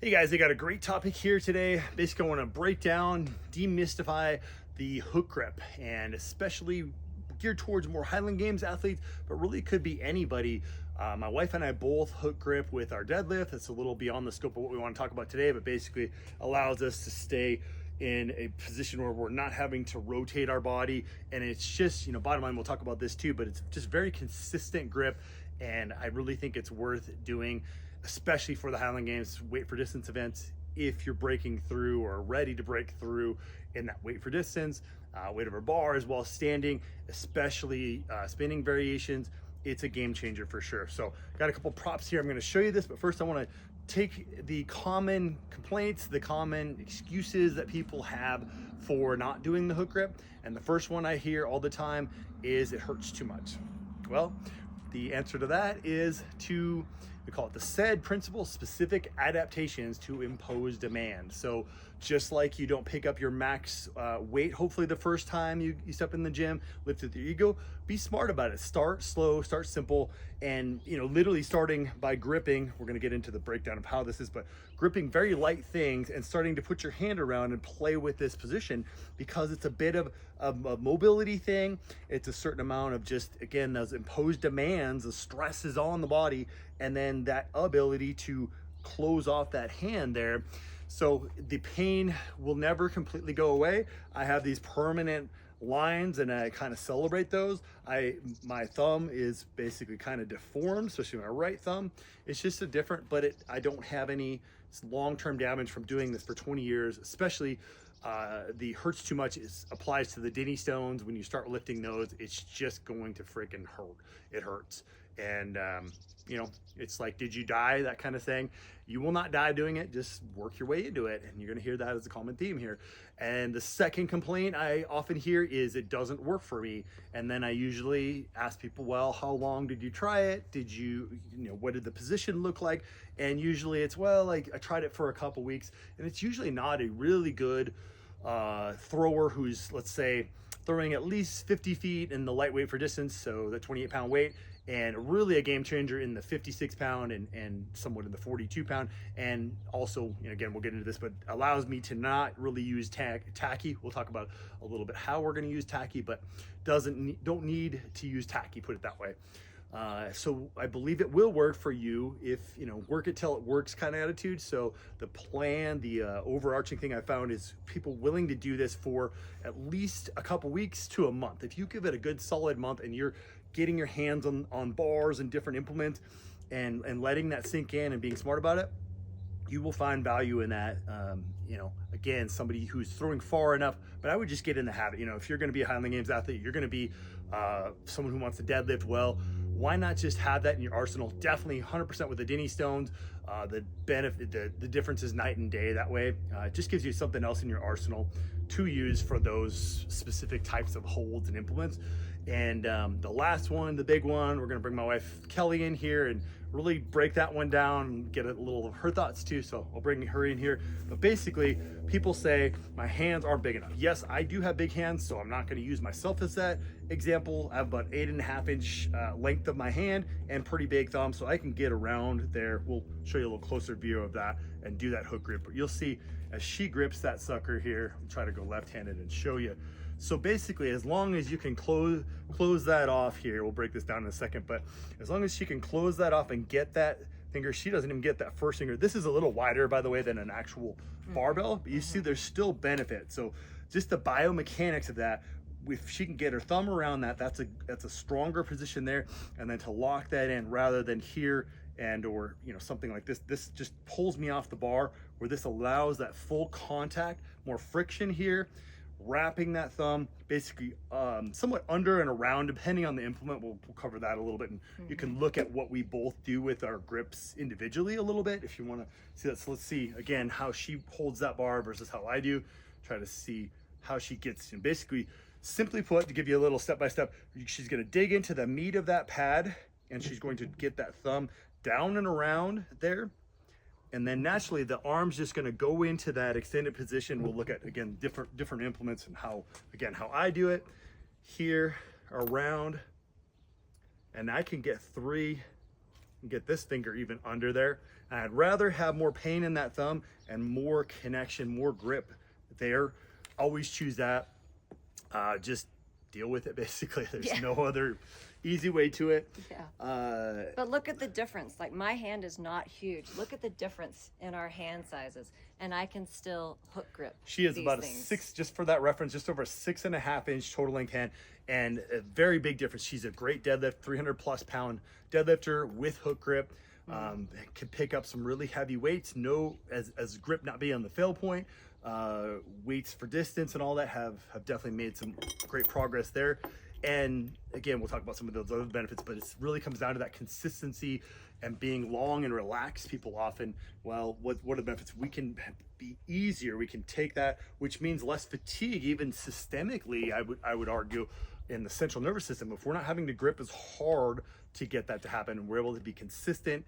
Hey guys, I got a great topic here today. Basically, I want to break down, demystify the hook grip, and especially geared towards more Highland Games athletes, but really could be anybody. My wife and I both hook grip with our deadlift. That's a little beyond the scope of what we want to talk about today, but basically allows us to stay in a position where we're not having to rotate our body. And it's just, bottom line, we'll talk about this too, but it's just very consistent grip. And I really think it's worth doing, especially for the Highland Games weight for distance events. If you're breaking through or ready to break through in that weight for distance, weight over bar as well as standing, especially spinning variations, it's a game changer for sure. So got a couple props here. I'm going to show you this, but first I want to take the common complaints, the common excuses that people have for not doing the hook grip. And the first one I hear all the time is it hurts too much. Well, the answer to that is we call it the SAID principle, specific adaptations to impose demand. So just like you don't pick up your max weight, hopefully the first time you step in the gym, lift with your ego, be smart about it. Start slow, start simple, and literally starting by gripping. We're gonna get into the breakdown of how this is, but gripping very light things and starting to put your hand around and play with this position, because it's a bit of a mobility thing. It's a certain amount of just, again, those imposed demands, the stress is on the body, and then that ability to close off that hand there. So the pain will never completely go away. I have these permanent lines and I kind of celebrate those. My thumb is basically kind of deformed, especially my right thumb. It's just a different, but I don't have any long-term damage from doing this for 20 years, especially the hurts too much applies to the Denny stones. When you start lifting those, it's just going to freaking hurt. It hurts. And it's like, did you die? That kind of thing. You will not die doing it. Just work your way into it. And you're going to hear that as a common theme here. And the second complaint I often hear is it doesn't work for me. And then I usually ask people, well, how long did you try it? Did you, what did the position look like? And usually it's, well, like I tried it for a couple weeks, and it's usually not a really good thrower who's, let's say, throwing at least 50 feet in the lightweight for distance, so the 28-pound weight, and really a game changer in the 56-pound and somewhat in the 42-pound. And also, again, we'll get into this, but allows me to not really use tacky. We'll talk about a little bit how we're going to use tacky, but don't need to use tacky, put it that way. So I believe it will work for you if, work it till it works kind of attitude. So the plan, the overarching thing I found is people willing to do this for at least a couple weeks to a month. If you give it a good solid month and you're getting your hands on bars and different implements and letting that sink in and being smart about it, you will find value in that. Again, somebody who's throwing far enough, but I would just get in the habit. If you're going to be a Highland Games athlete, you're going to be someone who wants to deadlift well, why not just have that in your arsenal? Definitely 100% with the Denny stones. The benefit, the difference is night and day that way. It just gives you something else in your arsenal to use for those specific types of holds and implements. And the last one, the big one, we're going to bring my wife Kelly in here and really break that one down and get a little of her thoughts too. So I'll bring her in here. But basically, people say my hands aren't big enough. Yes, I do have big hands, so I'm not going to use myself as that example. I have about 8.5 inch length of my hand and pretty big thumb, so I can get around there. We'll show you a little closer view of that and do that hook grip. But you'll see as she grips that sucker here, I'll try to go left-handed and show you. So basically, as long as you can close that off here, we'll break this down in a second, but as long as she can close that off and get that finger, she doesn't even get that first finger. This is a little wider, by the way, than an actual barbell, but you see there's still benefit. So just the biomechanics of that, if she can get her thumb around that, that's a stronger position there. And then to lock that in rather than here or something like this just pulls me off the bar, where this allows that full contact, more friction here, wrapping that thumb basically somewhat under and around, depending on the implement. We'll cover that a little bit, and you can look at what we both do with our grips individually a little bit if you want to see that. So let's see again how she holds that bar versus how I do. Try to see how she gets, and basically, simply put, to give you a little step-by-step, she's going to dig into the meat of that pad, and she's going to get that thumb down and around there. And then naturally the arm's just going to go into that extended position. We'll look at, again, different implements and how I do it here, around, and I can get 3 and get this finger even under there. I'd rather have more pain in that thumb and more connection, more grip there. Always choose that. Just deal with it, basically. There's no other easy way to it. But look at the difference. Like, my hand is not huge. Look at the difference in our hand sizes, and I can still hook grip. She is about a 6, just for that reference, just over a 6.5 inch total length hand, and a very big difference. She's a great deadlift, 300 plus pound deadlifter with hook grip. Can pick up some really heavy weights. No, as grip not being on the fail point. Weights for distance and all that have definitely made some great progress there. And again, we'll talk about some of those other benefits, but it really comes down to that consistency and being long and relaxed. People often, well, what are the benefits? We can be easier. We can take that, which means less fatigue, even systemically, I would argue, in the central nervous system. If we're not having to grip as hard to get that to happen, and we're able to be consistent,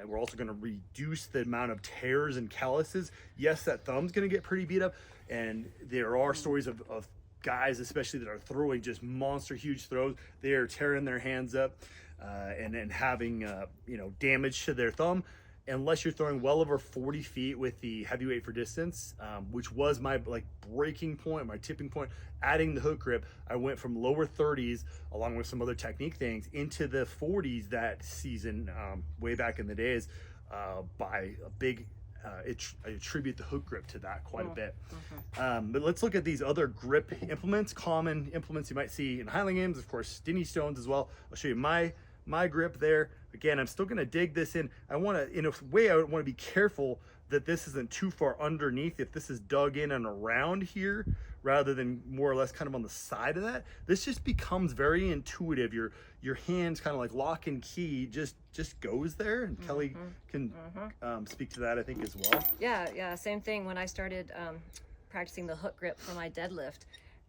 we're also going to reduce the amount of tears and calluses. Yes, that thumb's going to get pretty beat up, and there are stories of guys especially that are throwing just monster huge throws. They are tearing their hands up and having damage to their thumb, unless you're throwing well over 40 feet with the heavyweight for distance, which was my breaking point, my tipping point. Adding the hook grip, I went from lower 30s along with some other technique things into the 40s that season, way back in the days, by a big I attribute the hook grip to that quite a bit. But let's look at these other grip implements, common implements you might see in Highland Games, of course, Dinny stones as well. I'll show you my grip there. Again, I'm still going to dig this in. I want to, in a way, I want to be careful that this isn't too far underneath. If this is dug in and around here, rather than more or less kind of on the side of that, this just becomes very intuitive. Your hands kind of like lock and key just goes there, and Kelly can speak to that, I think, as well. Yeah, same thing. When I started practicing the hook grip for my deadlift,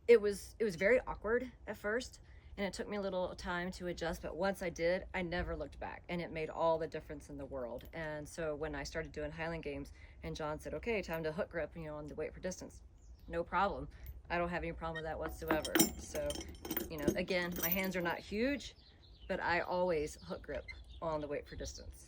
it was very awkward at first, and it took me a little time to adjust, but once I did, I never looked back, and it made all the difference in the world. And so when I started doing Highland Games, and John said, okay, time to hook grip, on the weight for distance, no problem. I don't have any problem with that whatsoever. So, again, my hands are not huge, but I always hook grip on the weight for distance.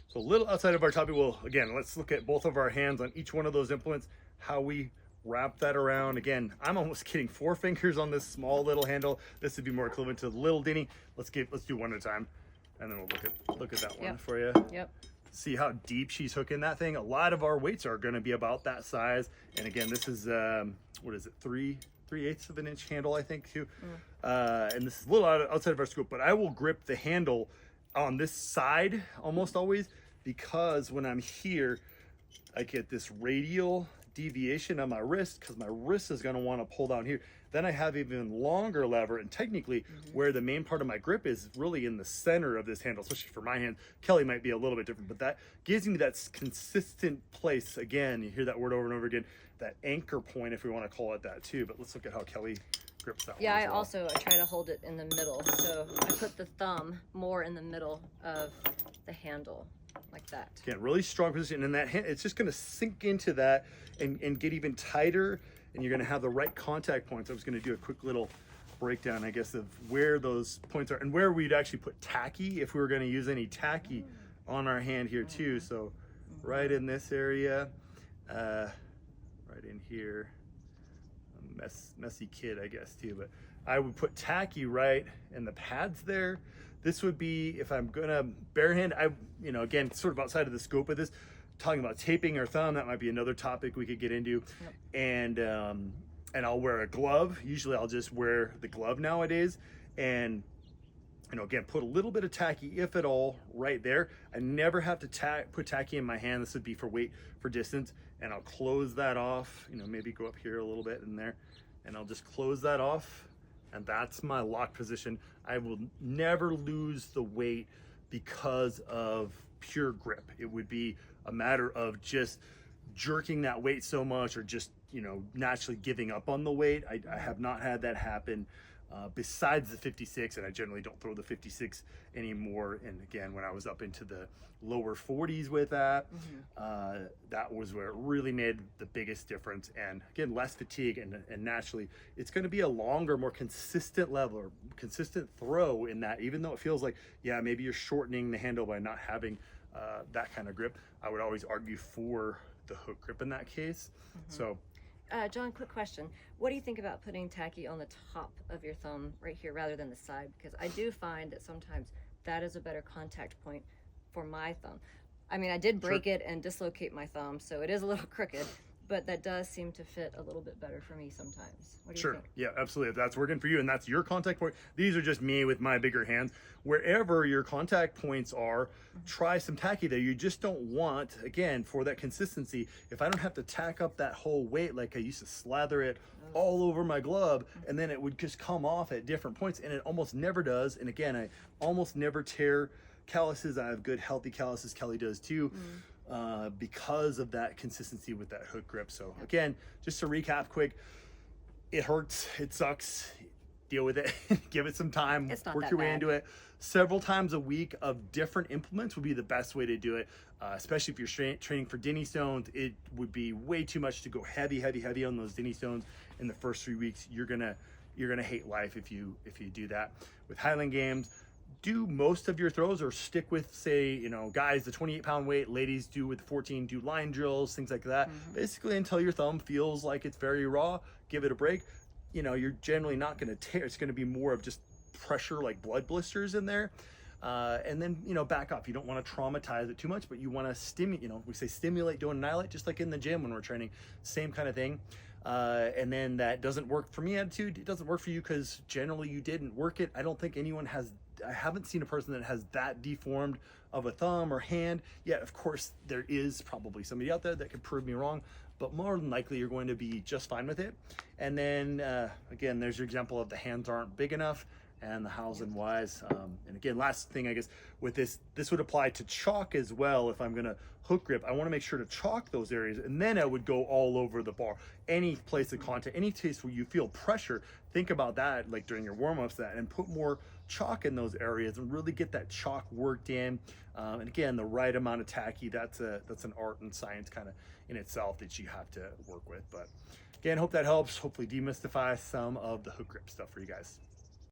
So a little outside of our topic, again, let's look at both of our hands on each one of those implements, how we wrap that around. Again, I'm almost getting 4 fingers on this small little handle. This would be more equivalent to the little Dinny. Let's do one at a time, and then we'll look at that one for you. Yep. See how deep she's hooking that thing. A lot of our weights are going to be about that size. And again, this is what is it, 3/8 of an inch handle, I think, too. And this is a little outside of our scope, but I will grip the handle on this side almost always, because when I'm here, I get this radial deviation on my wrist, because my wrist is going to want to pull down here. Then I have even longer lever, and technically where the main part of my grip is really in the center of this handle, especially for my hand. Kelly might be a little bit different, but that gives me that consistent place. Again, you hear that word over and over again, that anchor point, if we want to call it that too. But let's look at how Kelly grips that one. Yeah, I try to hold it in the middle. So I put the thumb more in the middle of the handle, like that. Again, really strong position, and that hand, it's just going to sink into that and get even tighter, and you're going to have the right contact points. I was going to do a quick little breakdown, I guess, of where those points are and where we'd actually put tacky if we were going to use any tacky on our hand here too. So right in this area, right in here, messy kid, I guess, too, but I would put tacky right in the pads there. This would be, if I'm gonna barehand, again, sort of outside of the scope of this, talking about taping our thumb, that might be another topic we could get into. And I'll wear a glove. Usually I'll just wear the glove nowadays, and again, put a little bit of tacky, if at all, right there. I never have to put tacky in my hand. This would be for weight for distance, and I'll close that off, maybe go up here a little bit in there, and I'll just close that off, and that's my lock position. I will never lose the weight because of pure grip. It would be a matter of just jerking that weight so much, or just naturally giving up on the weight. I have not had that happen besides the 56, and I generally don't throw the 56 anymore. And again, when I was up into the lower 40s with that, that was where it really made the biggest difference. And again, less fatigue, and naturally it's going to be a longer, more consistent level, or consistent throw in that, even though it feels like, yeah, maybe you're shortening the handle by not having that kind of grip, I would always argue for the hook grip in that case. So John, quick question. What do you think about putting tacky on the top of your thumb right here rather than the side? Because I do find that sometimes that is a better contact point for my thumb. I mean, I did break it and dislocate my thumb, so it is a little crooked, but that does seem to fit a little bit better for me sometimes. What do you think? Yeah, absolutely. If that's working for you and that's your contact point, these are just me with my bigger hands. Wherever your contact points are, try some tacky there. You just don't want, again, for that consistency, if I don't have to tack up that whole weight, like I used to slather it all over my glove, and then it would just come off at different points, and it almost never does. And again, I almost never tear calluses. I have good healthy calluses. Kelly does too. Because of that consistency with that hook grip. So again, just to recap quick, it hurts, it sucks, deal with it, give it some time, work your way into it. Several times a week of different implements would be the best way to do it, especially if you're training for Denny stones. It would be way too much to go heavy on those Denny stones in the first 3 weeks. You're gonna hate life if you do that. With Highland games, do most of your throws, or stick with, say, you know, guys, the 28-pound weight, ladies do with 14, do line drills, things like that. Basically until your thumb feels like it's very raw, give it a break. You know, you're generally not going to tear. It's going to be more of just pressure, like blood blisters in there. And then, you know, back off. You don't want to traumatize it too much, but you want to stimulate, you know, we say stimulate, don't annihilate, just like in the gym when we're training, same kind of thing. And then that doesn't work for me attitude. It doesn't work for you because generally you didn't work it. I don't think anyone has, I haven't seen a person that has that deformed of a thumb or hand. Yet, of course, there is probably somebody out there that could prove me wrong, but more than likely you're going to be just fine with it. And then, again, there's your example of the hands aren't big enough and the hows and whys. And again, last thing, I guess, with this would apply to chalk as well. If I'm gonna hook grip, I wanna make sure to chalk those areas, and then I would go all over the bar. Any place of contact, any place where you feel pressure, think about that, like during your warm-ups, and put more chalk in those areas and really get that chalk worked in. And again, the right amount of tacky, that's an art and science kind of in itself that you have to work with. But again, hope that helps. Hopefully demystify some of the hook grip stuff for you guys.